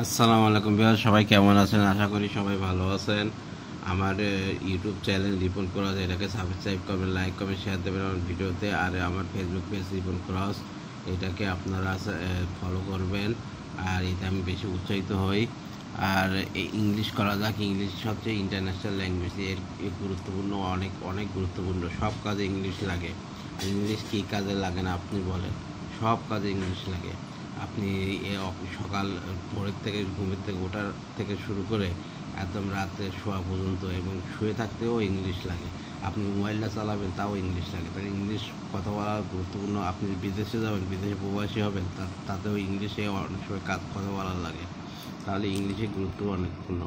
আসসালামু আলাইকুম ভিউয়ার, সবাই কেমন আছেন? আশা করি সবাই ভালো আছেন। আমার ইউটিউব চ্যানেল রিপন ক্রস, এটাকে সাবস্ক্রাইব করবেন, লাইক করবেন, শেয়ার দেবেন আমার ভিডিওতে। আর আমার ফেসবুক পেজ রিপন ক্রস, এটাকে আপনারা ফলো করবেন। আর এতে আমি বেশি উৎসাহিত হই। আর এই ইংলিশ করা যাক, ইংলিশ সবচেয়ে ইন্টারন্যাশনাল ল্যাঙ্গুয়েজ, এর গুরুত্বপূর্ণ, অনেক অনেক গুরুত্বপূর্ণ। সব কাজে ইংলিশ লাগে। আর ইংলিশ কী কাজে লাগে না আপনি বলেন? সব কাজে ইংলিশ লাগে। আপনি সকাল ভোরের থেকে, ঘুমের থেকে ওঠার থেকে শুরু করে একদম রাতে শোয়া পর্যন্ত, এবং শুয়ে থাকতেও ইংলিশ লাগে। আপনি মোবাইলটা চালাবেন, তাও ইংলিশ লাগে। তাই ইংলিশ কথা বলা গুরুত্বপূর্ণ। আপনি বিদেশে যাবেন, বিদেশে প্রবাসী হবেন, তাতেও ইংলিশে অনেক সময় কথা বলা লাগে। তাহলে ইংলিশের গুরুত্ব অনেকপূর্ণ।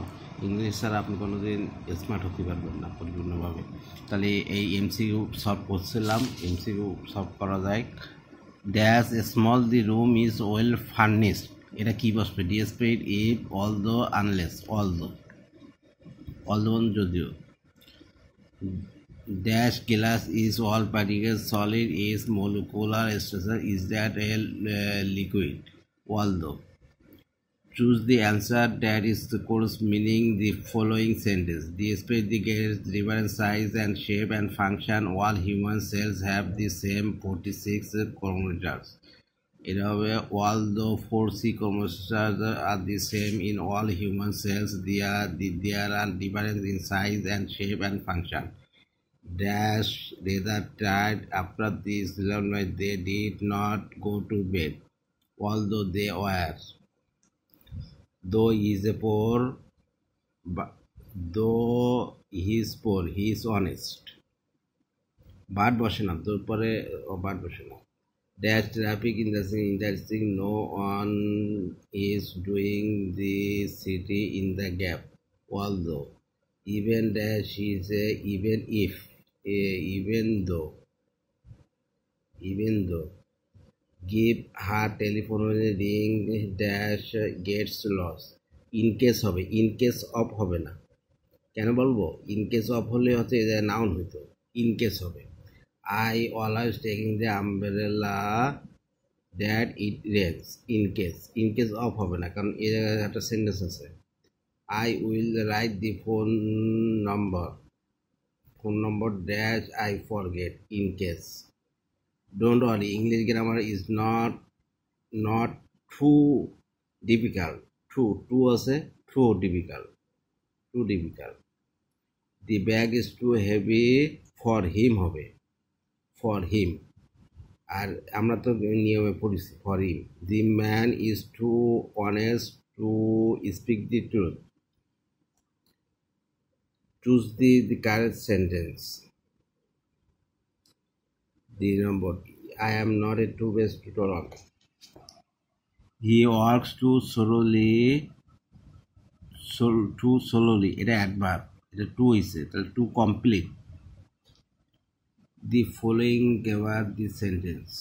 ইংলিশ ছাড়া আপনি কোনোদিন স্মার্ট হতে পারবেন না পরিপূর্ণভাবে। তাহলে এই এমসিকিউ সলভ করছিলাম, এমসিকিউ সলভ করা যায়। Dash small the room is well furnished, এটা কি বসবে? ডিএসপেড ইফ অলদো আনলেস, অলদো যদিও। Dash glass is all particles solid is molecular structure is that a liquid, although. Choose the answer that is the course meaning the following sentence. Despite the gates, different size and shape and function, all human cells have the same 46 chromosomes. এটা হবে although 4C chromosomes are the same in all human cells, there are difference in size and shape and function. Dash rather tired after this development, they did not go to bed, although they were. Though he is poor, but though he is poor, he is honest. But বসে না তোর পরে, but বসে না। Dash traffic in the interesting, no one is doing the city in the gap, although. Even dash is a even if, even though. Give her telephone ring, dash gets lost. In case হবে, in case of হবে না। কেন বলবো? in case of হলে হচ্ছে noun হইতো, in case হবে। I always taking the umbrella that it rains, in case of হবে না, কারণ এই জায়গায় একটা সেন্টেন্স আছে। I will write the phone number dash I forget, in case. Don't worry, English grammar is not too difficult. Too আছে, too difficult. The bag is too heavy for him হবে, for him। আর আমরা তো নিয়মে পড়েছি for him। The man is too honest to speak the truth. Choose the correct sentence. The number, I am not a two-faced tutor. He works too slowly, এটা adverb, এটা two হইছে, তাহলে to complete. The following cover the sentence.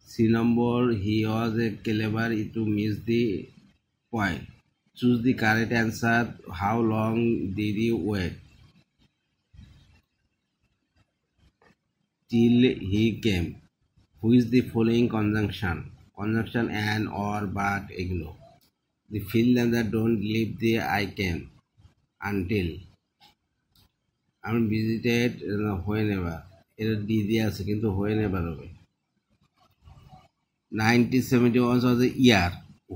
C number, he was a clever to miss the point. Choose the correct answer. How long did you wait? Till he came. Who is the following conjunction? Conjunction and, or, but, ignore. The fill in that don't leave the I came, until. আমি visited whenever, এটা D দিয়ে আছে কিন্তু whenever হবে। 1971 was the year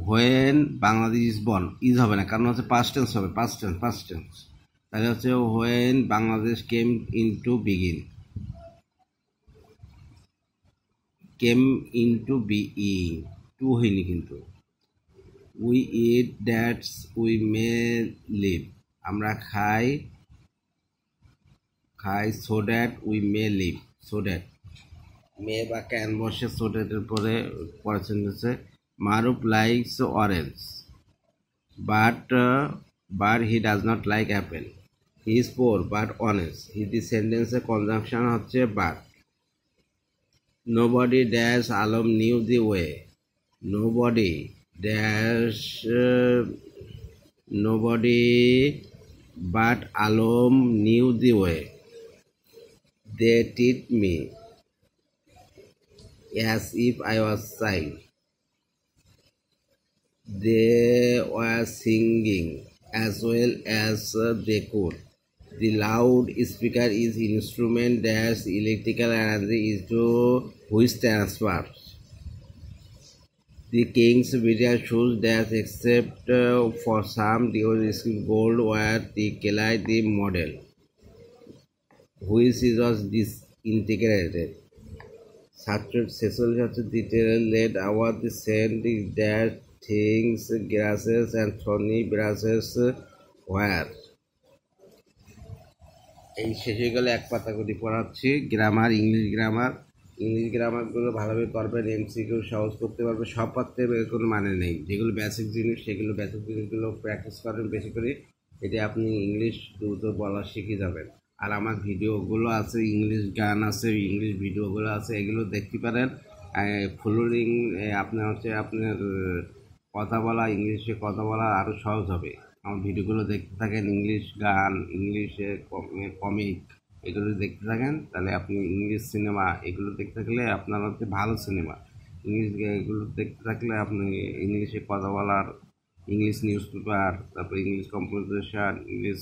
when Bangladesh is born, is হবে না, কারণ হচ্ছে past tense হবে, past tense। তাহলে হচ্ছে when Bangladesh came into being, টু হয়নি কিন্তু। we eat that we may live, আমরা খাই so that we may live, so that। মে বা ক্যান বসে so that এর পরে সেন্টেন্সে। Maruf likes orange, but he does not like apple. He is poor but honest. the সেন্টেন্সে কনজাংশন হচ্ছে but। nobody dash Alam knew the way, nobody but Alam knew the way. They treat me as if I was child. They were singing as well as they could. The loudspeaker is instrument that's electrical energy is to which transfers. The king's media shows that except for some the gold were the Kelai the model, which was disintegrated. Cecil detail laid out the sand that things, grasses and thorny grasses were. এই শেষে গেলে এক পাতা করে পড়াচ্ছি grammar English গ্রামারগুলো ভালোভাবে করবেন MCQ সহজ করতে পারবে সব পারতে কোনো মানে নেই যেগুলো বেসিক জিনিস সেগুলো বেসিক জিনিসগুলো প্র্যাকটিস করবেন বেশি করে এতে আপনি ইংলিশ দ্রুত বলা শিখে যাবেন আর আমার ভিডিওগুলো আছে ইংলিশ গান আছে ইংলিশ ভিডিওগুলো আছে এগুলো দেখতে পারেন ফলোরিং আপনার আপনার কথা বলা ইংলিশে কথা বলা আরও সহজ হবে আমার ভিডিওগুলো দেখতে থাকেন ইংলিশ গান ইংলিশে কমিক এগুলো দেখতে থাকেন তাহলে আপনি ইংলিশ সিনেমা এগুলো দেখতে থাকলে আপনার হচ্ছে ভালো সিনেমা ইংলিশ এগুলো দেখতে থাকলে আপনি ইংলিশে কথা বলার ইংলিশ নিউজ পেপার তারপর ইংলিশ কম্পোজিশন ইংলিশ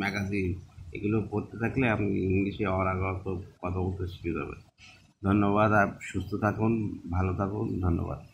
ম্যাগাজিন এগুলো পড়তে থাকলে আপনি ইংলিশে অনাগত কথা বলতে শিখে যাবেন ধন্যবাদ আর সুস্থ থাকুন ভালো থাকুন ধন্যবাদ